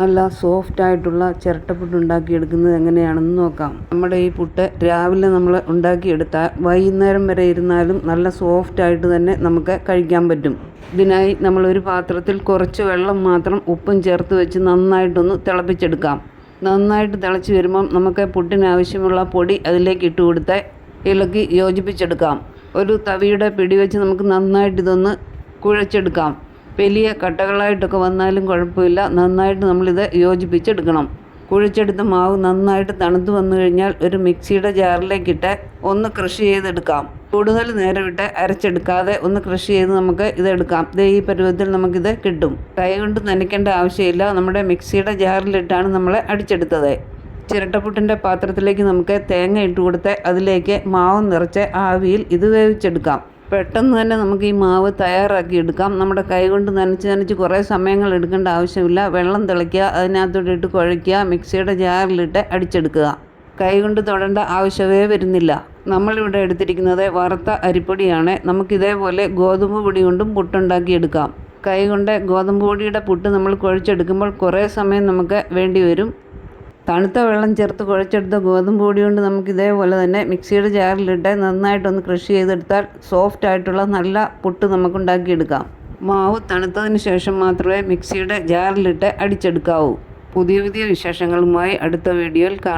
നല്ല സോഫ്റ്റായിട്ടുള്ള ചിരട്ടപ്പുട്ട് ഉണ്ടാക്കിയെടുക്കുന്നത് എങ്ങനെയാണെന്ന് നോക്കാം. നമ്മുടെ ഈ പുട്ട് രാവിലെ നമ്മൾ ഉണ്ടാക്കിയെടുത്താൽ വൈകുന്നേരം വരെ ഇരുന്നാലും നല്ല സോഫ്റ്റായിട്ട് തന്നെ നമുക്ക് കഴിക്കാൻ പറ്റും. ഇതിനായി നമ്മളൊരു പാത്രത്തിൽ കുറച്ച് വെള്ളം മാത്രം ഉപ്പും ചേർത്ത് വെച്ച് നന്നായിട്ടൊന്ന് തിളപ്പിച്ചെടുക്കാം. നന്നായിട്ട് തിളച്ച് വരുമ്പം നമുക്ക് പുട്ടിനാവശ്യമുള്ള പൊടി അതിലേക്ക് ഇട്ട് കൊടുത്ത് ഇളക്കി യോജിപ്പിച്ചെടുക്കാം. ഒരു തവിയുടെ പിടി വെച്ച് നമുക്ക് നന്നായിട്ട് ഇതൊന്ന് കുഴച്ചെടുക്കാം. വലിയ കട്ടകളായിട്ടൊക്കെ വന്നാലും കുഴപ്പമില്ല. നന്നായിട്ട് നമ്മളിത് യോജിപ്പിച്ചെടുക്കണം. കുഴച്ചെടുത്ത മാവ് നന്നായിട്ട് തണുത്ത് വന്നു കഴിഞ്ഞാൽ ഒരു മിക്സിയുടെ ജാറിലേക്കിട്ട് ഒന്ന് ക്രഷ് ചെയ്തെടുക്കാം. കൂടുതൽ നേരമിട്ട് അരച്ചെടുക്കാതെ ഒന്ന് ക്രഷ് ചെയ്ത് നമുക്ക് ഇതെടുക്കാം. ഈ പരുവത്തിൽ നമുക്കിത് കിട്ടും. കൈ കൊണ്ട് നനയ്ക്കേണ്ട ആവശ്യമില്ല. നമ്മുടെ മിക്സിയുടെ ജാറിലിട്ടാണ് നമ്മൾ അടിച്ചെടുത്തത്. ചിരട്ടപ്പുട്ടിൻ്റെ പാത്രത്തിലേക്ക് നമുക്ക് തേങ്ങ ഇട്ട് കൊടുത്ത് അതിലേക്ക് മാവ് നിറച്ച് ആവിയിൽ ഇത് വേവിച്ചെടുക്കാം. പെട്ടെന്ന് തന്നെ നമുക്ക് ഈ മാവ് തയ്യാറാക്കി എടുക്കാം. നമ്മുടെ കൈ കൊണ്ട് നനച്ച് കുറേ സമയങ്ങൾ എടുക്കേണ്ട ആവശ്യമില്ല. വെള്ളം തിളയ്ക്കുക, അതിനകത്തോട്ട് ഇട്ട് കുഴയ്ക്കുക, മിക്സിയുടെ ജാറിലിട്ട് അടിച്ചെടുക്കുക. കൈ കൊണ്ട് തൊടേണ്ട ആവശ്യമേ വരുന്നില്ല. നമ്മളിവിടെ എടുത്തിരിക്കുന്നത് വറുത്ത അരിപ്പൊടിയാണ്. നമുക്കിതേപോലെ ഗോതമ്പ് പൊടി കൊണ്ടും പുട്ടുണ്ടാക്കിയെടുക്കാം. കൈ കൊണ്ട് ഗോതമ്പ് പൊടിയുടെ പുട്ട് നമ്മൾ കുഴച്ചെടുക്കുമ്പോൾ കുറേ സമയം നമുക്ക് വേണ്ടി വരും. തണുത്ത വെള്ളം ചേർത്ത് കുഴച്ചെടുത്ത ഗോതമ്പ് പൊടി കൊണ്ട് നമുക്ക് ഇതേപോലെ തന്നെ മിക്സിയുടെ ജാറിലിട്ട് നന്നായിട്ടൊന്ന് ക്രഷ് ചെയ്തെടുത്താൽ സോഫ്റ്റായിട്ടുള്ള നല്ല പുട്ട് നമുക്കുണ്ടാക്കിയെടുക്കാം. മാവ് തണുത്തതിന് ശേഷം മാത്രമേ മിക്സിയുടെ ജാറിലിട്ട് അടിച്ചെടുക്കാവൂ. പുതിയ വിശേഷങ്ങളുമായി അടുത്ത വീഡിയോയിൽ കാണാം.